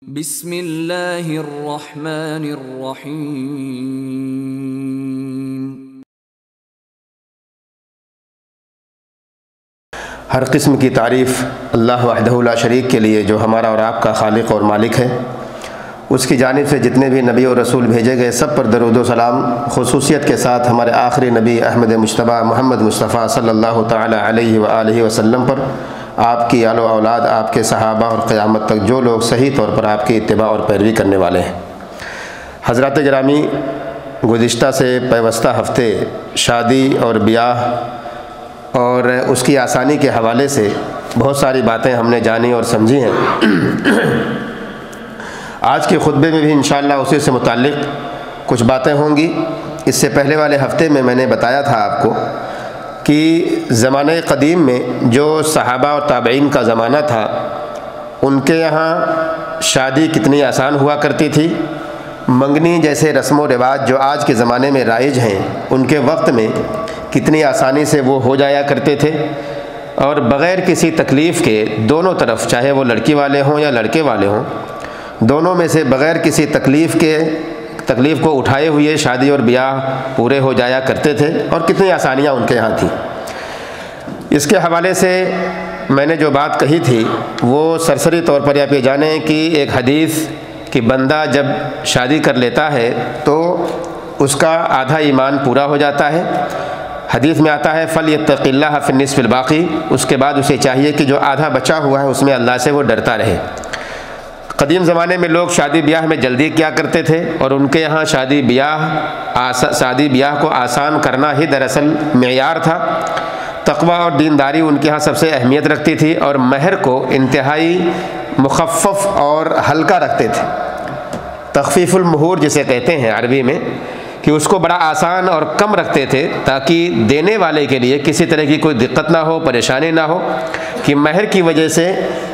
بسم اللہ الرحمن الرحیم۔ ہر قسم کی تعریف اللہ وحدہ لا شریک کے لیے جو ہمارا اور آپ کا خالق اور مالک ہے۔ اس کی جانب سے جتنے بھی نبی اور رسول بھیجے گئے سب پر درود و سلام، خصوصیت کے ساتھ ہمارے آخری نبی احمد مجتبیٰ محمد مصطفیٰ صلی اللہ تعالی علیہ وآلہ وسلم پر، آپ کی آل و اولاد، آپ کے صحابہ اور قیامت تک جو لوگ صحیح طور پر آپ کی اتباع اور پیروی کرنے والے ہیں۔ حضرات گرامی، گزشتہ سے پیوستہ ہفتے شادی اور بیاہ اور اس کی آسانی کے حوالے سے بہت ساری باتیں ہم نے جانی اور سمجھی ہیں۔ آج کے خطبے میں بھی انشاءاللہ اسی سے متعلق کچھ باتیں ہوں گی۔ اس سے پہلے والے ہفتے میں نے بتایا تھا آپ کو کہ زمانہ قدیم میں جو صحابہ اور تابعین کا زمانہ تھا، ان کے یہاں شادی کتنی آسان ہوا کرتی تھی۔ منگنی جیسے رسم و رواج جو آج کے زمانے میں رائج ہیں، ان کے وقت میں کتنی آسانی سے وہ ہو جایا کرتے تھے، اور بغیر کسی تکلیف کے دونوں طرف، چاہے وہ لڑکی والے ہوں یا لڑکے والے ہوں، دونوں میں سے بغیر کسی تکلیف کو اٹھائے ہوئے شادی اور بیاہ پورے ہو جایا کرتے تھے، اور کتنی آسانیاں ان کے یہاں تھیں۔ اس کے حوالے سے میں نے جو بات کہی تھی وہ سرسری طور پر آپ یہ جانیں کہ ایک حدیث کہ بندہ جب شادی کر لیتا ہے تو اس کا آدھا ایمان پورا ہو جاتا ہے۔ حدیث میں آتا ہے فَلْيَتَّقِ اللَّهَ فِي النِّصْفِ الْبَاقِي، اس کے بعد اسے چاہیے کہ جو آدھا بچا ہوا ہے اس میں اللہ سے وہ ڈرتا رہے۔ قدیم زمانے میں لوگ شادی بیاہ میں جلدی کیا کرتے تھے، اور ان کے یہاں شادی بیاہ کو آسان کرنا ہی دراصل معیار تھا۔ تقوی اور دینداری ان کے یہاں سب سے اہمیت رکھتی تھی، اور مہر کو انتہائی مخفف اور ہلکا رکھتے تھے۔ تخفیف المہور جسے کہتے ہیں عربی میں، کہ اس کو بڑا آسان اور کم رکھتے تھے تاکہ دینے والے کے لیے کسی طرح کی کوئی دقت نہ ہو، پریشانی نہ ہو کہ مہر کی وجہ سے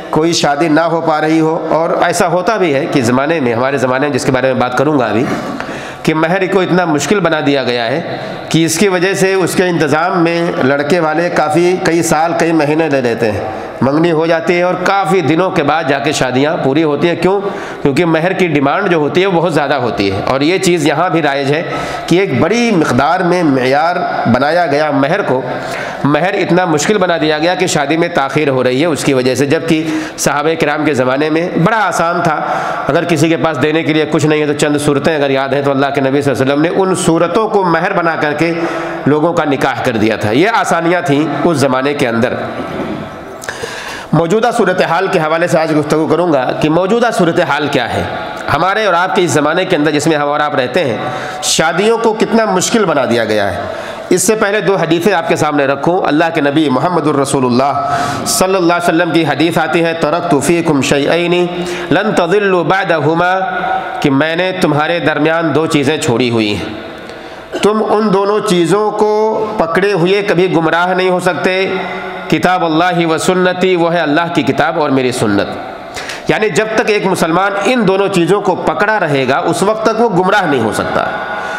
کوئی شادی نہ ہو پا رہی ہو۔ اور ایسا ہوتا بھی ہے کہ ہمارے زمانے میں، جس کے بارے میں بات کروں گا ابھی، کہ مہر کو اتنا مشکل بنا دیا گیا ہے کہ اس کی وجہ سے اس کے انتظام میں لڑکے والے کئی سال کئی مہینے لے لیتے ہیں۔ منگنی ہو جاتی ہے اور کافی دنوں کے بعد جا کے شادیاں پوری ہوتی ہیں۔ کیونکہ مہر کی ڈیمانڈ جو ہوتی ہے وہ بہت زیادہ ہوتی ہے، اور یہ چیز یہاں بھی رائج ہے کہ ایک بڑی مقدار میں معیار بنایا گیا مہر اتنا مشکل بنا دیا گیا کہ شادی میں تاخیر ہو رہی ہے اس کی وجہ سے، جبکہ صحابہ کرام کے زمانے میں بڑا آسان تھا۔ اگر کسی کے پاس دینے کے لیے کچھ نہیں ہے تو چند صورتیں اگر یاد ہیں تو اللہ کے نبی صلی اللہ علیہ وسلم نے ان صورتوں کو مہر بنا کر کے لوگوں کا نکاح کر دیا تھا۔ یہ آسانیاں تھیں اس زمانے کے اندر۔ موجودہ صورتحال کے حوالے سے آج گفتگو کروں گا کہ موجودہ صورتحال کیا ہے ہمارے اور آپ کے اس زمانے کے اندر جس میں ہم اور آپ رہتے ہیں۔ شادیوں کو کتنا مشکل بنا دیا گیا ہے۔ اس سے پہلے دو حدیثیں آپ کے سامنے رکھوں۔ اللہ کے نبی محمد الرسول اللہ صلی اللہ علیہ وسلم کی حدیث آتی ہے، ترکت فیکم شیئین لن تضلوا بعدہما، کہ میں نے تمہارے درمیان دو چیزیں چھوڑی ہوئی ہیں، تم ان دونوں چیزوں کو پکڑے ہوئے کبھی گمراہ نہیں ہو سکتے۔ کتاب اللہ و سنتی، وہ ہے اللہ کی کتاب اور میری سنت۔ یعنی جب تک ایک مسلمان ان دونوں چیزوں کو پکڑا رہے گا اس وقت تک وہ گمراہ نہیں ہو سکتا،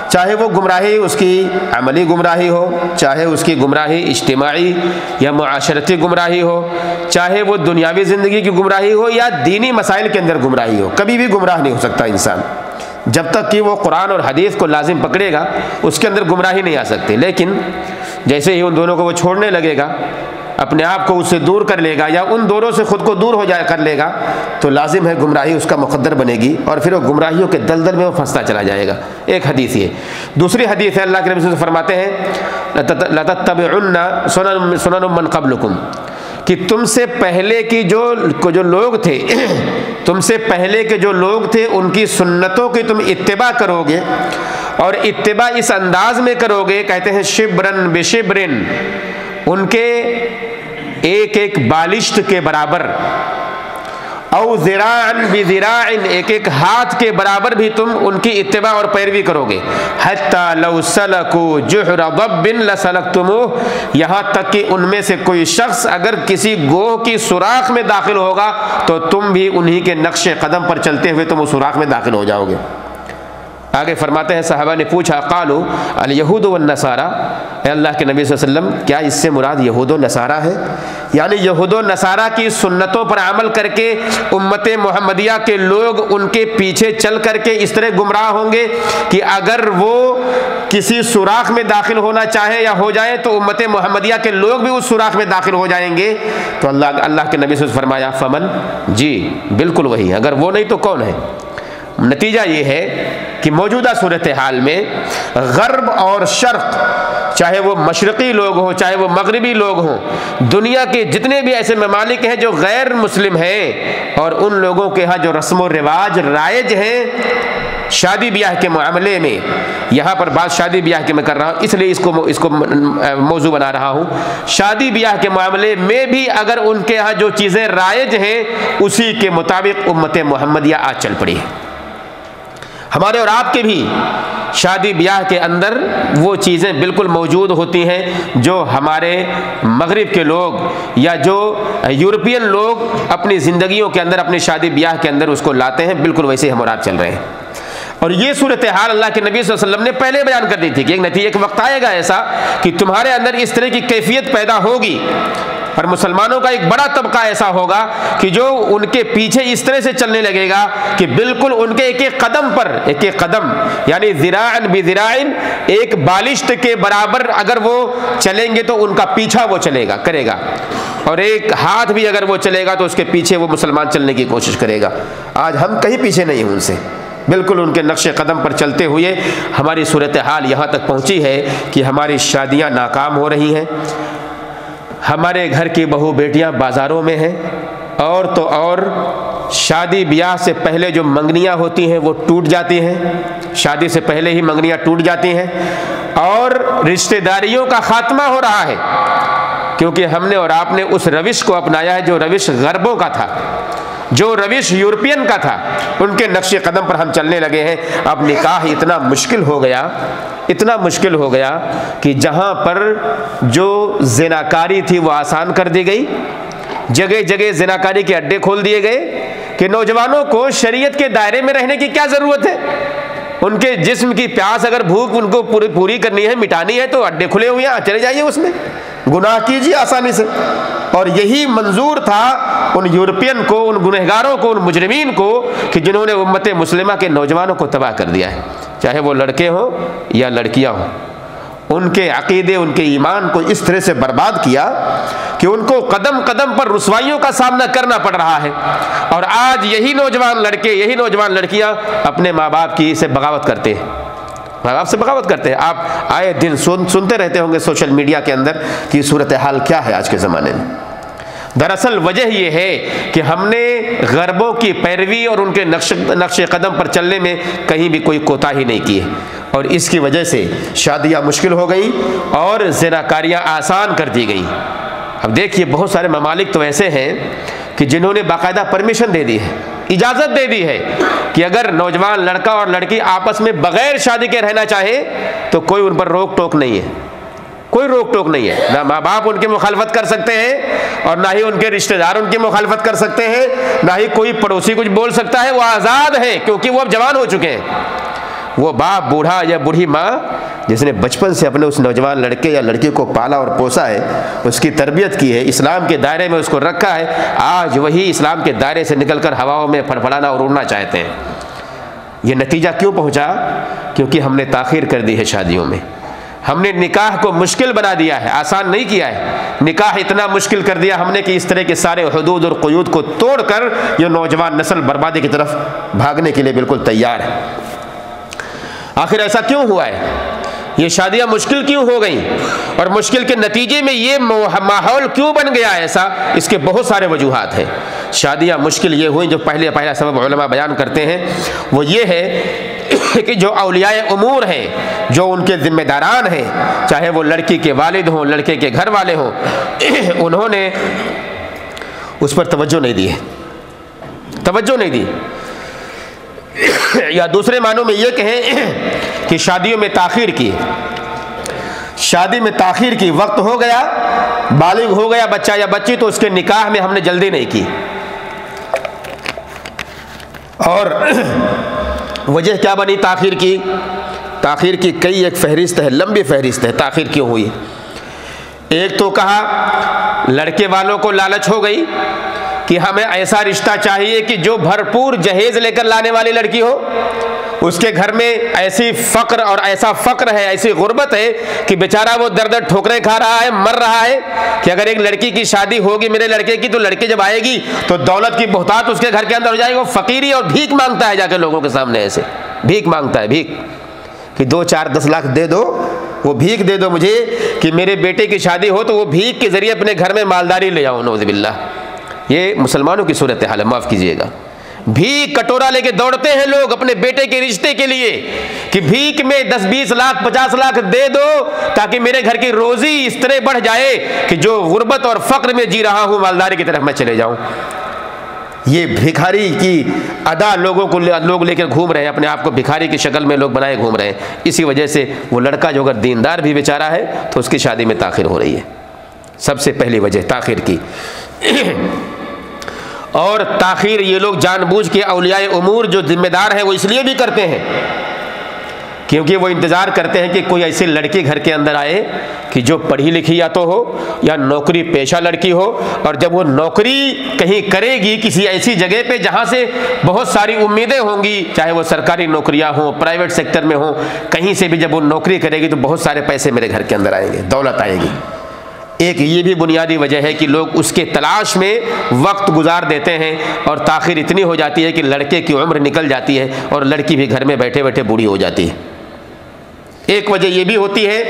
چاہے وہ گمراہی اس کی عملی گمراہی ہو، چاہے اس کی گمراہی اجتماعی یا معاشرتی گمراہی ہو، چاہے وہ دنیاوی زندگی کی گمراہی ہو یا دینی مسائل کے اندر گمراہی ہو، کبھی بھی گمراہ نہیں ہو سکتا انسان جب تک کہ وہ قرآن اور حدیث کو لازم پکڑے گا، اس کے اندر گمراہی نہیں آ سکتی۔ لیکن جیسے ہی ان دونوں کو وہ چھوڑنے لگے گا، اپنے آپ کو اس سے دور کر لے گا یا ان دونوں سے خود کو دور کر لے گا، تو لازم ہے گمراہی اس کا مقدر بنے گی، اور پھر وہ گمراہیوں کے دلدل میں وہ پھنستا چلا جائے گا۔ ایک حدیث یہ۔ دوسری حدیث ہے، اللہ کے نبی صلی اللہ علیہ وسلم فرماتے ہیں لَتَتَّبِعُنَّ سُنَنَ مَنْ قَبْلُكُمْ، کہ تم سے پہلے کے جو لوگ تھے، ان کی سنتوں کی تم اتباع کرو گے، اور اتباع اس انداز میں کرو گے، کہتے ہیں شبرن بشبرن، ان کے ایک ایک بالشت کے برابر، او ذراعن بذراعن، ایک ایک ہاتھ کے برابر بھی تم ان کی اتباع اور پیروی کرو گے۔ حتی لو سلکوا جحر ضب لسلکتموہ، یہاں تک کہ ان میں سے کوئی شخص اگر کسی گوہ کی سوراخ میں داخل ہوگا تو تم بھی انہی کے نقش قدم پر چلتے ہوئے تم اس سوراخ میں داخل ہو جاؤ گے۔ آگے فرماتے ہیں صحابہ نے پوچھا قالوا الیہود والنصارى، اے اللہ کے نبی صلی اللہ علیہ وسلم کیا اس سے مراد یہود و نصارہ ہے؟ یعنی یہود و نصارہ کی سنتوں پر عمل کر کے امت محمدیہ کے لوگ ان کے پیچھے چل کر کے اس طرح گمراہ ہوں گے کہ اگر وہ کسی سوراخ میں داخل ہونا چاہے یا ہو جائے تو امت محمدیہ کے لوگ بھی اس سوراخ میں داخل ہو جائیں گے؟ تو اللہ کے نبی صلی اللہ علیہ وسلم نے فرمایا فمن، جی بالکل وہی، اگر وہ نہیں تو کون ہے؟ نتیجہ یہ ہے کہ موجودہ صورتحال میں غرب اور شرق، چاہے وہ مشرقی لوگ ہوں چاہے وہ مغربی لوگ ہوں، دنیا کے جتنے بھی ایسے ممالک ہیں جو غیر مسلم ہیں اور ان لوگوں کے ہاں جو رسم و رواج رائج ہیں شادی بیاہ کے معاملے میں، یہاں پر بات شادی بیاہ کے میں کر رہا ہوں اس لیے اس کو موضوع بنا رہا ہوں، شادی بیاہ کے معاملے میں بھی اگر ان کے ہاں جو چیزیں رائج ہیں اسی کے مطابق امت محمدیہ آج چل پڑی ہے۔ ہمارے اور آپ کے بھی شادی بیاہ کے اندر وہ چیزیں بالکل موجود ہوتی ہیں جو ہمارے مغرب کے لوگ یا جو یورپین لوگ اپنی زندگیوں کے اندر اپنی شادی بیاہ کے اندر اس کو لاتے ہیں، بالکل ویسے ہم اور آپ چل رہے ہیں۔ اور یہ صورتحال اللہ کے نبی صلی اللہ علیہ وسلم نے پہلے بیان کر دی تھی کہ ایک نتیجہ کے وقت آئے گا ایسا کہ تمہارے اندر اس طرح کی کیفیت پیدا ہوگی، اور مسلمانوں کا ایک بڑا طبقہ ایسا ہوگا کہ جو ان کے پیچھے اس طرح سے چلنے لگے گا کہ بالکل ان کے ایک ایک قدم پر، ایک ایک قدم یعنی ذراعًا بذراعٍ، ایک بالشت کے برابر اگر وہ چلیں گے تو ان کا پیچھا وہ کرے گا، اور ایک ہاتھ بھی اگر وہ چلے گا تو اس کے پیچھے وہ مسلمان چلنے کی کوشش کرے گا۔ آج ہم کہیں پیچھے نہیں ہیں ان سے، بالکل ان کے نقش قدم پر چلتے ہوئے ہماری صورتحال یہاں تک پہنچی ہے کہ ہماری شادیاں ناکام ہو رہی ہیں، ہمارے گھر کی بہو بیٹیاں بازاروں میں ہیں، اور تو اور شادی بیاہ سے پہلے جو منگنیاں ہوتی ہیں وہ ٹوٹ جاتی ہیں، شادی سے پہلے ہی منگنیاں ٹوٹ جاتی ہیں، اور رشتہ داریوں کا خاتمہ ہو رہا ہے، کیونکہ ہم نے اور آپ نے اس روش کو اپنایا ہے جو روش غربوں کا تھا، جو روش یورپین کا تھا، ان کے نقش قدم پر ہم چلنے لگے ہیں۔ اب نکاح اتنا مشکل ہو گیا کہ جہاں پر جو زناکاری تھی وہ آسان کر دی گئی، جگہ جگہ زناکاری کے اڈے کھول دیے گئے کہ نوجوانوں کو شریعت کے دائرے میں رہنے کی کیا ضرورت ہے؟ ان کے جسم کی پیاس اگر بھوک ان کو پوری کرنی ہے، مٹانی ہے تو اڈے کھلے ہوئے ہیں، چلے جائیے اس میں گناہ کیجیے آسانی سے۔ اور یہی منظور تھا ان یورپین کو، ان گنہگاروں کو، ان مجرمین کو کہ جنہوں نے امت مسلمہ کے نوجوانوں کو تباہ کر دیا ہے، چاہے وہ لڑکے ہوں یا لڑکیاں ہوں، ان کے عقیدے ان کے ایمان کو اس طرح سے برباد کیا کہ ان کو قدم قدم پر رسوائیوں کا سامنا کرنا پڑ رہا ہے۔ اور آج یہی نوجوان لڑکے، یہی نوجوان لڑکیاں اپنے ماں باپ کی سے بغاوت کرتے ہیں، ماں باپ سے بغاوت کرتے ہیں۔ آپ آئے دن سنتے رہتے ہوں گے سوشل میڈیا کے اندر کہ صورتحال کیا ہے آج کے زمانے میں۔ دراصل وجہ یہ ہے کہ ہم نے غربوں کی پیروی اور ان کے نقش قدم پر چلنے میں کہیں بھی کوئی کوتاہی نہیں کی ہے، اور اس کی وجہ سے شادیاں مشکل ہو گئیں اور زناکاریاں آسان کر دی گئیں۔ اب دیکھیے بہت سارے ممالک تو ایسے ہیں کہ جنہوں نے باقاعدہ پرمیشن دے دی ہے، اجازت دے دی ہے کہ اگر نوجوان لڑکا اور لڑکی آپس میں بغیر شادی کے رہنا چاہے تو کوئی ان پر روک ٹوک نہیں ہے، کوئی روک ٹوک نہیں ہے، نہ ماں باپ ان کی مخالفت کر سکتے ہیں اور نہ ہی ان کے رشتہ دار ان کی مخالفت کر سکتے ہیں، نہ ہی کوئی پڑوسی کچھ بول سکتا ہے، وہ آزاد ہے کیونکہ وہ اب جوان ہو چکے ہیں۔ وہ باپ، بوڑھا یا بوڑھی ماں جس نے بچپن سے اپنے اس نوجوان لڑکے یا لڑکی کو پالا اور پوسا ہے، اس کی تربیت کی ہے، اسلام کے دائرے میں اس کو رکھا ہے، آج وہی اسلام کے دائرے سے نکل کر ہواؤں میں پھڑپھڑانا اور اڑنا چاہتے ہیں۔ یہ نتیجہ کیوں پہنچا؟ کیونکہ ہم نے تاخیر کر دی ہے شادیوں میں، ہم نے نکاح کو مشکل بنا دیا ہے، آسان نہیں کیا ہے، نکاح اتنا مشکل کر دیا ہم نے کہ اس طرح کے سارے حدود اور قیود کو توڑ کر یہ نوجوان نسل بربادی کی طرف بھاگنے کے لیے بالکل تیار ہے۔ آخر ایسا کیوں ہوا ہے؟ یہ شادیاں مشکل کیوں ہو گئیں اور مشکل کے نتیجے میں یہ ماحول کیوں بن گیا ایسا؟ اس کے بہت سارے وجوہات ہیں۔ شادیاں مشکل یہ ہوئیں، جو پہلا سبب علماء بیان کرتے ہیں وہ یہ ہے کہ جو اولیاء امور ہیں، جو ان کے ذمہ داران ہیں، چاہے وہ لڑکی کے والد ہوں، لڑکے کے گھر والے ہوں، انہوں نے اس پر توجہ نہیں دی، یا دوسرے معنوں میں یہ کہیں کہ شادیوں میں تاخیر کی، شادی میں تاخیر کی، وقت ہو گیا، بالغ ہو گیا بچہ یا بچی تو اس کے نکاح میں ہم نے جلدی نہیں کی، اور وجہ کیا بنی تاخیر کی؟ تاخیر کی کئی ایک فہرست ہے، لمبی فہرست ہے تاخیر کیوں ہوئی۔ ایک تو کہا لڑکے والوں کو لالچ ہو گئی کہ ہمیں ایسا رشتہ چاہیے کہ جو بھرپور جہیز لے کر لانے والی لڑکی ہو، اس کے گھر میں ایسی فقر اور ایسا فقر ہے، ایسی غربت ہے کہ بیچارہ وہ در در ٹھوکریں کھا رہا ہے، مر رہا ہے کہ اگر ایک لڑکی کی شادی ہوگی میرے لڑکے کی تو لڑکی جب آئے گی تو دولت کی بہتات اس کے گھر کے اندر ہو جائے گی، وہ فقیری اور بھیک مانگتا ہے جا کے لوگوں کے سامنے، ایسے بھیک مانگتا ہے، بھیک کہ 2 4 10 لاکھ دے دو، وہ بھیک دے دو مجھے کہ میرے بیٹے کی شادی ہو تو وہ بھیک کے ذریعے اپنے گھر میں مالداری لے آؤں، نعوذ باللہ۔ یہ مسلمانوں کی صورتحال ہے، معاف کیجیے گا۔ بھیک کٹورا لے کے دوڑتے ہیں لوگ اپنے بیٹے کے رشتے کے لیے کہ بھیک میں 10 20 لاکھ 50 لاکھ دے دو تاکہ میرے گھر کی روزی اس طرح بڑھ جائے کہ جو غربت اور فقر میں جی رہا ہوں مالداری کی طرف میں چلے جاؤں۔ یہ بھکاری کی ادا لوگ لے کر گھوم رہے ہیں، اپنے آپ کو بھکاری کی شکل میں لوگ بنائے گھوم رہے ہیں۔ اسی وجہ سے وہ لڑکا جو اگر دیندار بھی بیچارہ ہے تو اس کی شادی میں تاخیر ہو رہی ہے، سب سے پہلی وجہ تاخیر کی۔ اور تاخیر یہ لوگ جان بوجھ کے اولیاء امور جو ذمہ دار ہیں وہ اس لیے بھی کرتے ہیں کیونکہ وہ انتظار کرتے ہیں کہ کوئی ایسی لڑکی گھر کے اندر آئے کہ جو پڑھی لکھی یا تو ہو یا نوکری پیشہ لڑکی ہو، اور جب وہ نوکری کہیں کرے گی کسی ایسی جگہ پہ جہاں سے بہت ساری امیدیں ہوں گی، چاہے وہ سرکاری نوکریاں ہوں، پرائیویٹ سیکٹر میں ہوں، کہیں سے بھی جب وہ نوکری کرے گی تو بہت سارے پیسے میرے گھر کے اندر آئیں گے، دولت آئے گی۔ ایک یہ بھی بنیادی وجہ ہے کہ لوگ اس کے تلاش میں وقت گزار دیتے ہیں اور تاخیر اتنی ہو جاتی ہے کہ لڑکے کی عمر نکل جاتی ہے اور لڑکی بھی گھر میں بیٹھے بیٹھے بوڑھی ہو جاتی ہے۔ ایک وجہ یہ بھی ہوتی ہے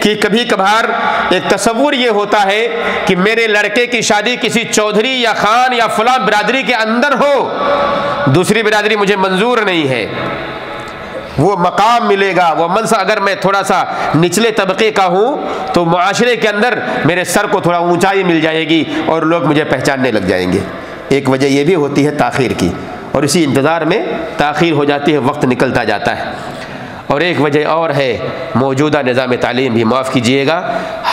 کہ کبھی کبھار ایک تصور یہ ہوتا ہے کہ میرے لڑکے کی شادی کسی چودھری یا خان یا فلاں برادری کے اندر ہو، دوسری برادری مجھے منظور نہیں ہے، وہ مقام ملے گا، وہ منصب، اگر میں تھوڑا سا نچلے طبقے کا ہوں تو معاشرے کے اندر میرے سر کو تھوڑا اونچائی مل جائے گی اور لوگ مجھے پہچاننے لگ جائیں گے۔ ایک وجہ یہ بھی ہوتی ہے تاخیر کی، اور اسی انتظار میں تاخیر ہو جاتی ہے، وقت نکلتا جاتا ہے۔ اور ایک وجہ اور ہے موجودہ نظام تعلیم بھی، معاف کیجیے گا،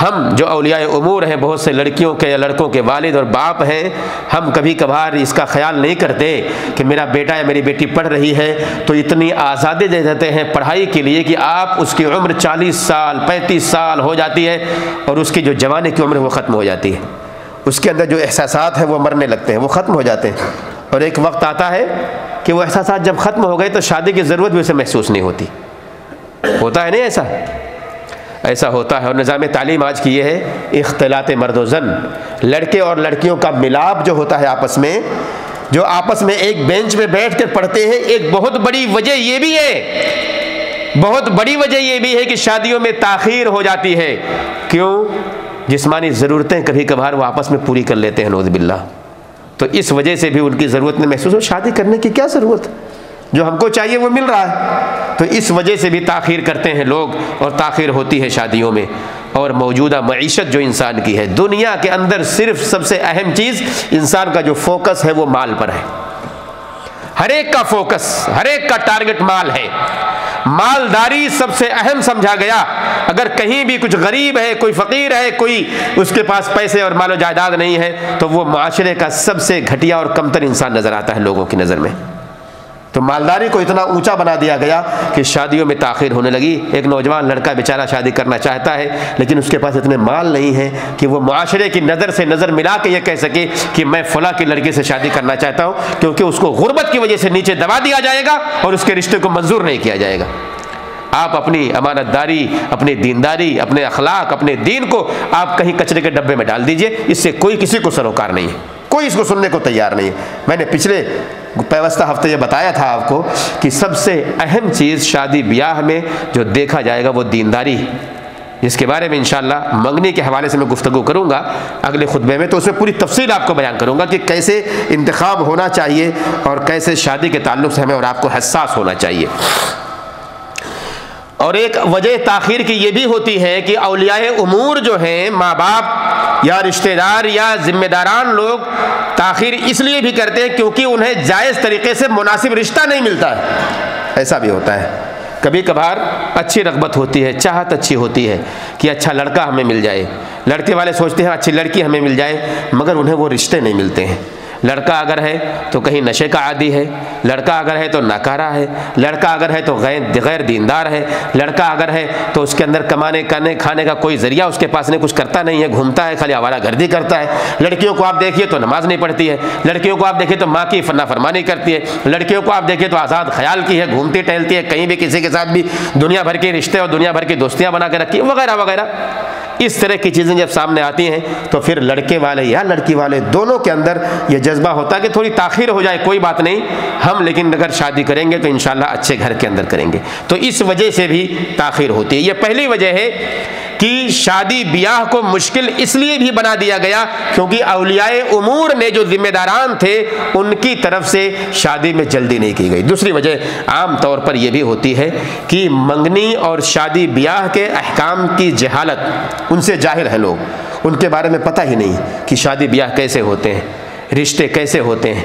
ہم جو اولیاء امور ہیں، بہت سے لڑکیوں کے یا لڑکوں کے والد اور باپ ہیں، ہم کبھی کبھار اس کا خیال نہیں کرتے کہ میرا بیٹا یا میری بیٹی پڑھ رہی ہے تو اتنی آزادی دے دیتے ہیں پڑھائی کے لیے کہ آپ اس کی عمر 40 سال 35 سال ہو جاتی ہے اور اس کی جو جوانی کی عمر ہے وہ ختم ہو جاتی ہے، اس کے اندر جو احساسات ہیں وہ مرنے لگتے ہیں، وہ ختم ہو جاتے ہیں، اور ایک وقت آتا ہے کہ وہ احساسات جب ختم ہو گئے تو شادی کی ضرورت بھی اسے محسوس نہیں ہوتی۔ ہوتا ہے نہیں ایسا؟ ایسا ہوتا ہے۔ اور نظام تعلیم آج کی یہ ہے اختلاط مرد و زن، لڑکے اور لڑکیوں کا ملاپ جو ہوتا ہے آپس میں، جو آپس میں ایک بینچ پہ بیٹھ کر پڑھتے ہیں۔ ایک بہت بڑی وجہ یہ بھی ہے، بہت بڑی وجہ یہ بھی ہے کہ شادیوں میں تاخیر ہو جاتی ہے۔ کیوں؟ جسمانی ضرورتیں کبھی کبھار وہ آپس میں پوری کر لیتے ہیں، نعوذ باللہ، تو اس وجہ سے بھی ان کی ضرورت نہیں محسوس ہو۔ شادی کرنے کی کیا ضرورت، جو ہم کو چاہیے وہ مل رہا ہے، تو اس وجہ سے بھی تاخیر کرتے ہیں لوگ اور تاخیر ہوتی ہے شادیوں میں۔ اور موجودہ معیشت جو انسان کی ہے، دنیا کے اندر صرف سب سے اہم چیز انسان کا جو فوکس ہے وہ مال پر ہے۔ ہر ایک کا فوکس، ہر ایک کا ٹارگٹ مال ہے، مالداری سب سے اہم سمجھا گیا۔ اگر کہیں بھی کچھ غریب ہے، کوئی فقیر ہے، کوئی اس کے پاس پیسے اور مال و جائیداد نہیں ہے تو وہ معاشرے کا سب سے گھٹیا اور کمتر انسان نظر آتا ہے لوگوں کی نظر میں۔ تو مالداری کو اتنا اونچا بنا دیا گیا کہ شادیوں میں تاخیر ہونے لگی۔ ایک نوجوان لڑکا بیچارہ شادی کرنا چاہتا ہے لیکن اس کے پاس اتنے مال نہیں ہیں کہ وہ معاشرے کی نظر سے نظر ملا کے یہ کہہ سکے کہ میں فلاں کی لڑکی سے شادی کرنا چاہتا ہوں، کیونکہ اس کو غربت کی وجہ سے نیچے دبا دیا جائے گا اور اس کے رشتے کو منظور نہیں کیا جائے گا۔ آپ اپنی امانت داری، اپنی دینداری، اپنے اخلاق، اپنے دین کو آپ کہیں کچرے کے ڈبے میں ڈال دیجئے، اس سے کوئی کسی کو سروکار نہیں ہے، کوئی اس کو سننے کو تیار نہیں ہے۔ میں نے پچھلے پیوستہ ہفتے یہ بتایا تھا آپ کو کہ سب سے اہم چیز شادی بیاہ میں جو دیکھا جائے گا وہ دینداری، جس کے بارے میں انشاءاللہ منگنی کے حوالے سے میں گفتگو کروں گا اگلے خطبے میں، تو اس میں پوری تفصیل آپ کو بیان کروں گا کہ کیسے انتخاب ہونا چاہیے اور کیسے شادی کے تعلق سے ہمیں اور آپ کو حساس ہونا چاہیے۔ اور ایک وجہ تاخیر کی یہ بھی ہوتی ہے کہ اولیاء امور جو ہیں، ماں باپ یا رشتہ دار یا ذمہ داران لوگ تاخیر اس لیے بھی کرتے ہیں کیونکہ انہیں جائز طریقے سے مناسب رشتہ نہیں ملتا ہے۔ ایسا بھی ہوتا ہے، کبھی کبھار اچھی رغبت ہوتی ہے، چاہت اچھی ہوتی ہے کہ اچھا لڑکا ہمیں مل جائے، لڑکے والے سوچتے ہیں اچھی لڑکی ہمیں مل جائے، مگر انہیں وہ رشتے نہیں ملتے ہیں۔ لڑکا اگر ہے تو کہیں نشے کا عادی ہے، لڑکا اگر ہے تو ناکارہ ہے، لڑکا اگر ہے تو غیر دیندار ہے، لڑکا اگر ہے تو اس کے اندر کھانے کا کوئی ذریعہ اس کے پاس نہیں، کچھ کرتا نہیں ہے، گھومتا ہے، خالی آوارہ گردی کرتا ہے۔ لڑکیوں کو آپ دیکھیے تو نماز نہیں پڑھتی ہے، لڑکیوں کو آپ دیکھیے تو ماں کی نافرمانی کرتی ہے، لڑکیوں کو آپ دیکھیے تو آزاد خیال کی ہے، گھومتی ٹہلتی ہے، کہیں بھی کسی کے ساتھ بھی دنیا بھر کے رشتے اور دنیا بھر کی دوستیاں بنا کے رکھی، وغیرہ وغیرہ۔ اس طرح کی چیزیں جب سامنے آتی ہیں تو پھر لڑکے والے یا لڑکی والے دونوں کے اندر یہ جذبہ ہوتا ہے کہ تھوڑی تاخیر ہو جائے کوئی بات نہیں، ہم لیکن اگر شادی کریں گے تو انشاءاللہ اچھے گھر کے اندر کریں گے، تو اس وجہ سے بھی تاخیر ہوتی ہے۔ یہ پہلی وجہ ہے کہ شادی بیاہ کو مشکل اس لیے بھی بنا دیا گیا کیونکہ اولیاء امور نے جو ذمہ داران تھے ان کی طرف سے شادی میں جلدی نہیں کی گئی۔ دوسری وجہ عام طور پر یہ بھی ہوتی ہے کہ منگنی اور شادی بیاہ کے احکام کی جہالت، ان سے جاہل ہیں لوگ، ان کے بارے میں پتہ ہی نہیں کہ شادی بیاہ کیسے ہوتے ہیں، رشتے کیسے ہوتے ہیں،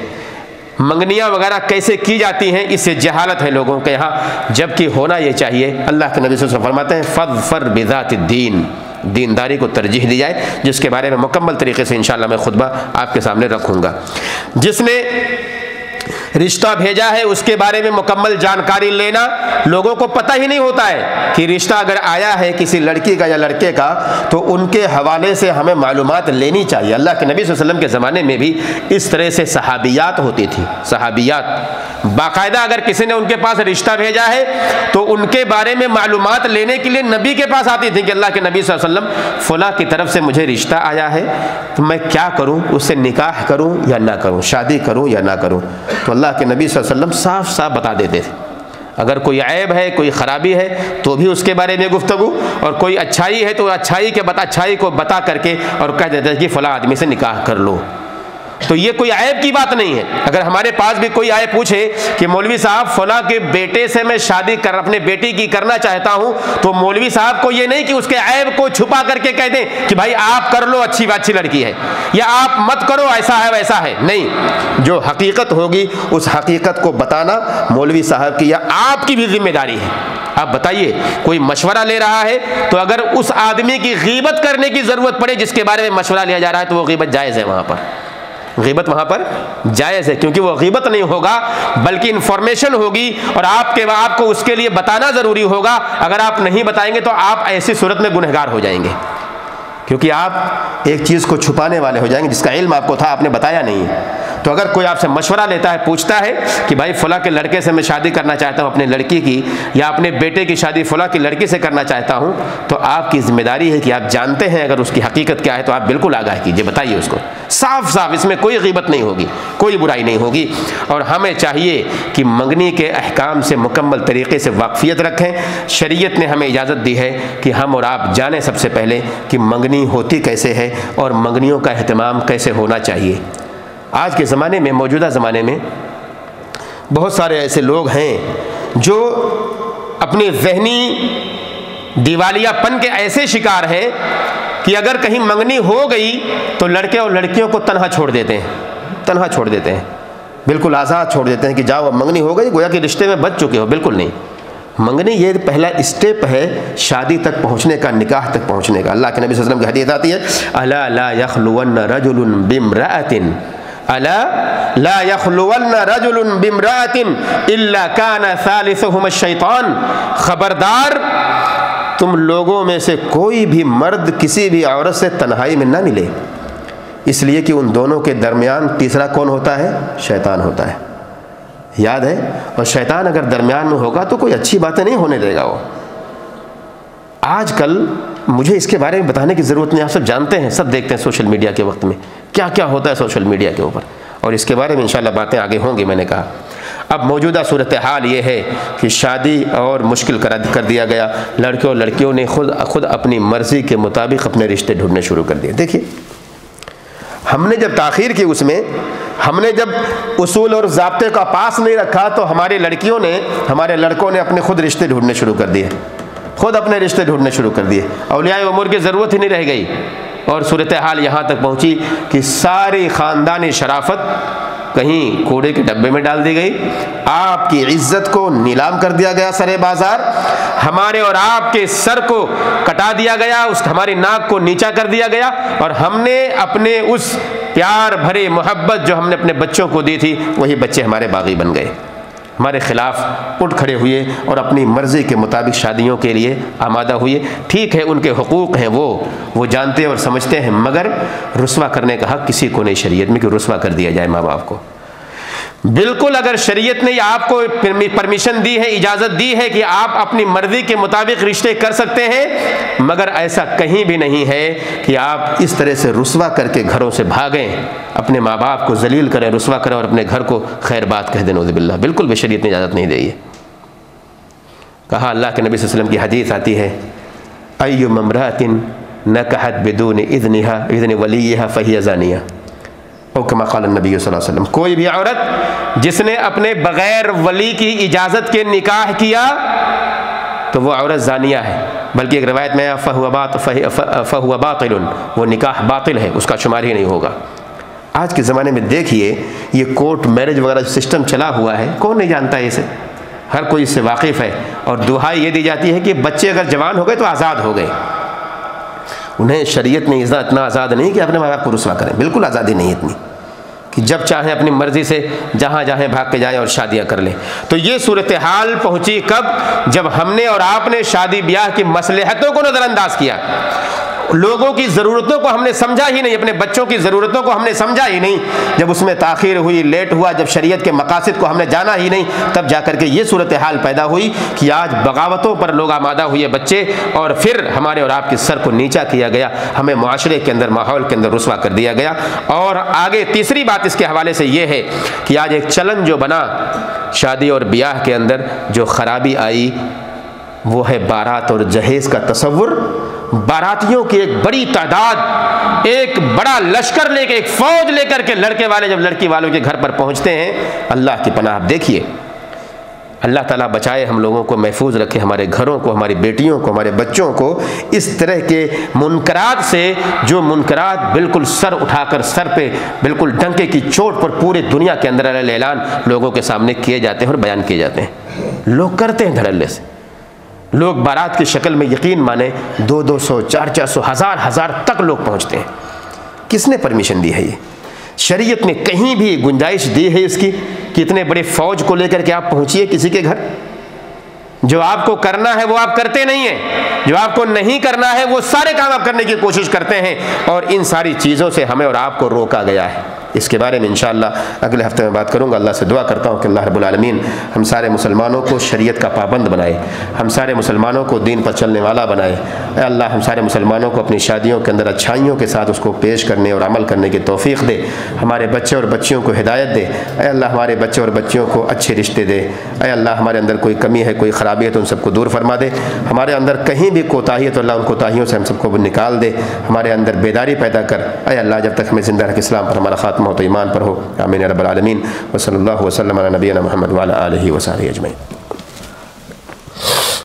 منگنیاں وغیرہ کیسے کی جاتی ہیں، اس سے جہالت ہے لوگوں کے یہاں، جبکہ ہونا یہ چاہیے۔ اللہ کے نبی صلی اللہ علیہ وسلم فرماتے ہیں فَاظْفَرْ بِذَاتِ الدِّينِ، دینداری کو ترجیح دی جائے، جس کے بارے میں مکمل طریقے سے انشاءاللہ میں خطبہ آپ کے سامنے رکھوں گا۔ جس نے رشتہ بھیجا ہے اس کے بارے میں مکمل جانکاری لینا، لوگوں کو پتہ ہی نہیں ہوتا ہے کہ رشتہ اگر آیا ہے کسی لڑکی کا یا لڑکے کا تو ان کے حوالے سے ہمیں معلومات لینی چاہیے۔ اللہ کے نبی صلی اللہ علیہ وسلم کے زمانے میں بھی اس طرح سے صحابیات ہوتی تھی، صحابیات باقاعدہ اگر کسی نے ان کے پاس رشتہ بھیجا ہے تو ان کے بارے میں معلومات لینے کے لیے نبی کے پاس آتی تھی کہ اللہ کے نبی صلی اللہ علیہ وسلم فلاں کی طرف سے مجھے رشتہ آیا ہے تو میں کیا کروں، اس سے نکاح کروں یا نہ کروں، شادی کروں یا نہ کروں، تو اللہ کے نبی صلی اللہ علیہ وسلم صاف صاف بتا دیتے تھے۔ اگر کوئی عیب ہے، کوئی خرابی ہے تو بھی اس کے بارے میں گفتگو، اور کوئی اچھائی ہے تو اچھائی کو بتا کر کے اور کہہ دیتے ہیں کہ فلاں آدمی سے نکاح کر لو۔ تو یہ کوئی عیب کی بات نہیں ہے۔ اگر ہمارے پاس بھی کوئی آئے پوچھے کہ مولوی صاحب فلاں کے بیٹے سے میں شادی اپنے بیٹی کی کرنا چاہتا ہوں، تو مولوی صاحب کو یہ نہیں کہ اس کے عیب کو چھپا کر کے کہہ دیں کہ بھائی آپ کر لو، اچھی لڑکی ہے، یا آپ مت کرو، ایسا ہے ویسا ہے، نہیں، جو حقیقت ہوگی اس حقیقت کو بتانا مولوی صاحب کی یا آپ کی بھی ذمہ داری ہے۔ آپ بتائیے، کوئی مشورہ لے رہا ہے تو اگر اس آدمی کی غیبت کرنے کی ضرورت پڑے جس کے بارے میں مشورہ لیا جا رہا ہے تو وہ غیبت جائز ہے، غیبت وہاں پر جائز ہے، کیونکہ وہ غیبت نہیں ہوگا بلکہ انفارمیشن ہوگی، اور آپ کو اس کے لیے بتانا ضروری ہوگا۔ اگر آپ نہیں بتائیں گے تو آپ ایسی صورت میں گنہگار ہو جائیں گے، کیونکہ آپ ایک چیز کو چھپانے والے ہو جائیں گے جس کا علم آپ کو تھا، آپ نے بتایا نہیں۔ تو اگر کوئی آپ سے مشورہ لیتا ہے، پوچھتا ہے کہ بھائی فلاں کے لڑکے سے میں شادی کرنا چاہتا ہوں اپنے لڑکی کی، یا اپنے بیٹے کی شادی فلاں کی لڑکی سے کرنا چاہتا ہوں، تو آپ کی ذمہ داری ہے کہ آپ جانتے ہیں اگر اس کی حقیقت کیا ہے تو آپ بالکل آگاہ کیجیے، بتائیے اس کو صاف صاف، اس میں کوئی غیبت نہیں ہوگی، کوئی برائی نہیں ہوگی۔ اور ہمیں چاہیے کہ منگنی کے احکام سے مکمل طریقے سے واقفیت رکھیں۔ شریعت نے ہمیں اجازت دی ہے کہ ہم اور آپ جانیں سب سے پہلے کہ منگنی ہوتی کیسے ہے اور منگنیوں کا اہتمام کیسے ہونا چاہیے۔ آج کے زمانے میں، موجودہ زمانے میں بہت سارے ایسے لوگ ہیں جو اپنی ذہنی دیوالیہ پن کے ایسے شکار ہیں کہ اگر کہیں منگنی ہو گئی تو لڑکے اور لڑکیوں کو تنہا چھوڑ دیتے ہیں، بالکل آزاد چھوڑ دیتے ہیں کہ جاؤ اب منگنی ہو گئی، گویا کہ رشتے میں بچ چکے ہو۔ بالکل نہیں، منگنی یہ پہلا اسٹیپ ہے شادی تک پہنچنے کا، نکاح تک پہنچنے کا۔ اللہ کے نبی صلی اللہ علیہ وسلم کی حدیث آتی ہے الا لا یخلون رجل بامرأۃ، الا لا یخلون رجل بامرأۃ الا کان ثالثهما الشیطان، خبردار تم لوگوں میں سے کوئی بھی مرد کسی بھی عورت سے تنہائی میں نہ ملے، اس لیے کہ ان دونوں کے درمیان تیسرا کون ہوتا ہے؟ شیطان ہوتا ہے، یاد ہے؟ اور شیطان اگر درمیان میں ہوگا تو کوئی اچھی باتیں نہیں ہونے دے گا وہ۔ آج کل مجھے اس کے بارے میں بتانے کی ضرورت نہیں، آپ سب جانتے ہیں، سب دیکھتے ہیں سوشل میڈیا کے وقت میں کیا کیا ہوتا ہے سوشل میڈیا کے اوپر، اور اس کے بارے میں انشاءاللہ باتیں آگے ہوں گی۔ میں نے کہا اب موجودہ صورتحال یہ ہے کہ شادی اور مشکل کر دیا گیا، لڑکے اور لڑکیوں نے خود اپنی مرضی کے مطابق اپنے رشتے ڈھونڈنے شروع کر دیے۔ دیکھیے، ہم نے جب تاخیر کی، اس میں ہم نے جب اصول اور ضابطے کا پاس نہیں رکھا تو ہمارے لڑکوں نے اپنے خود رشتے ڈھونڈنے شروع کر دیے، خود اپنے رشتے ڈھونڈنے شروع کر دیے، اولیاء امور کی ضرورت ہی نہیں رہ گئی، اور صورتحال یہاں تک پہنچی کہ ساری خاندانی شرافت کہیں کوڑے کے ڈبے میں ڈال دی گئی، آپ کی عزت کو نیلام کر دیا گیا سرے بازار، ہمارے اور آپ کے سر کو کٹا دیا گیا، ہماری ناک کو نیچا کر دیا گیا، اور ہم نے اپنے اس پیار بھری محبت جو ہم نے اپنے بچوں کو دی تھی، وہی بچے ہمارے باغی بن گئے، ہمارے خلاف اٹھ کھڑے ہوئے اور اپنی مرضی کے مطابق شادیوں کے لیے آمادہ ہوئے۔ ٹھیک ہے ان کے حقوق ہیں، وہ جانتے اور سمجھتے ہیں، مگر رسوا کرنے کا حق کسی کو نہیں شریعت میں کہ رسوا کر دیا جائے ماں باپ کو۔ بالکل اگر شریعت نے آپ کو پرمیشن دی ہے، اجازت دی ہے کہ آپ اپنی مرضی کے مطابق رشتے کر سکتے ہیں، مگر ایسا کہیں بھی نہیں ہے کہ آپ اس طرح سے رسوا کر کے گھروں سے بھاگیں، اپنے ماں باپ کو ذلیل کریں، رسوا کریں اور اپنے گھر کو خیر بات کہہ دیں، نعوذ باللہ۔ بالکل بھی شریعت نے اجازت نہیں دی ہے۔ کہا اللہ کے نبی صلی اللہ علیہ وسلم کی حدیث آتی ہے، اَيُّمَّ امْرَأَةٍ نَكَحَتْ بِدُونِ إِذْنِ وَلِيِّهَا فَهِيَ زَانِيَةٌ، او کما قال النبی صلی اللہ علیہ وسلم، کوئی بھی عورت جس نے اپنے بغیر ولی کی اجازت کے نکاح کیا تو وہ عورت زانیہ ہے، بلکہ ایک روایت میں فَهُوَ باطل، وہ نکاح باطل ہے، اس کا شمار ہی نہیں ہوگا۔ آج کے زمانے میں دیکھیے یہ کورٹ میرج وغیرہ سسٹم چلا ہوا ہے، کون نہیں جانتا ہے اسے، ہر کوئی اس سے واقف ہے، اور دہائی یہ دی جاتی ہے کہ بچے اگر جوان ہو گئے تو آزاد ہو گئے۔ انہیں شریعت نے اتنا آزاد نہیں کہ اپنے ماں باپ کو رسوا کریں، بالکل آزادی نہیں اتنی کہ جب چاہیں اپنی مرضی سے جہاں جاہیں بھاگ کے جائیں اور شادیاں کر لیں۔ تو یہ صورتحال پہنچی کب؟ جب ہم نے اور آپ نے شادی بیاہ کی مصلحتوں کو نظر انداز کیا، لوگوں کی ضرورتوں کو ہم نے سمجھا ہی نہیں، اپنے بچوں کی ضرورتوں کو ہم نے سمجھا ہی نہیں۔ جب اس میں تاخیر ہوئی، لیٹ ہوا، جب شریعت کے مقاصد کو ہم نے جانا ہی نہیں، تب جا کر کے یہ صورتحال پیدا ہوئی کہ آج بغاوتوں پر لوگ آمادہ ہوئے بچے، اور پھر ہمارے اور آپ کے سر کو نیچا کیا گیا، ہمیں معاشرے کے اندر، ماحول کے اندر رسوا کر دیا گیا۔ اور آگے تیسری بات اس کے حوالے سے یہ ہے کہ آج ایک چلن جو بنا شادی اور بیاہ کے اندر، جو خرابی آئی وہ ہے بارات اور جہیز کا تصور۔ باراتیوں کی ایک بڑی تعداد، ایک بڑا لشکر لے کے، ایک فوج لے کر کے لڑکے والے جب لڑکی والوں کے گھر پر پہنچتے ہیں، اللہ کی پناہ آپ دیکھیے، اللہ تعالیٰ بچائے ہم لوگوں کو، محفوظ رکھے ہمارے گھروں کو، ہماری بیٹیوں کو، ہمارے بچوں کو اس طرح کے منکرات سے، جو منکرات بالکل سر اٹھا کر، سر پہ بالکل ڈنکے کی چوٹ پر پورے دنیا کے اندر اعلان لوگوں کے سامنے کیے جاتے ہیں اور بیان کیے جاتے ہیں، لوگ کرتے ہیں دھڑلے سے۔ لوگ بارات کی شکل میں یقین مانیں 200 400 ہزار تک لوگ پہنچتے ہیں۔ کس نے پرمیشن دی ہے؟ یہ شریعت نے کہیں بھی گنجائش دی ہے اس کی کہ اتنے بڑے فوج کو لے کر کے آپ پہنچیے کسی کے گھر؟ جو آپ کو کرنا ہے وہ آپ کرتے نہیں ہیں، جو آپ کو نہیں کرنا ہے وہ سارے کام آپ کرنے کی کوشش کرتے ہیں، اور ان ساری چیزوں سے ہمیں اور آپ کو روکا گیا ہے۔ اس کے بارے میں انشاءاللہ اگلے ہفتے میں بات کروں گا۔ اللہ سے دعا کرتا ہوں کہ اللہ رب العالمین ہم سارے مسلمانوں کو شریعت کا پابند بنائے، ہم سارے مسلمانوں کو دین پر چلنے والا بنائے۔ اے اللہ ہم سارے مسلمانوں کو اپنی شادیوں کے اندر اچھائیوں کے ساتھ اس کو پیش کرنے اور عمل کرنے کی توفیق دے، ہمارے بچے اور بچیوں کو ہدایت دے۔ اے اللہ ہمارے بچے اور بچیوں کو اچھے رشتے دے۔ اے اللہ ہمارے اندر کوئی کمی ہے، کوئی خرابی ہے تو ان سب کو دور فرما دے۔ ہمارے اندر کہیں بھی کوتاہی ہے تو اللہ ان کوتاہیوں سے ہم سب کو نکال دے، ہمارے اندر بیداری پیدا کر۔ اے اللہ جب تک ہمیں زندہ رکھ، اسلام پر ہمارا خاتمہ ہو تو ایمان پر ہو۔ آمین یا رب العالمین۔ وصلی اللہ وسلم علی نبینا محمد وعلی آلہ وصحبہ اجمعین۔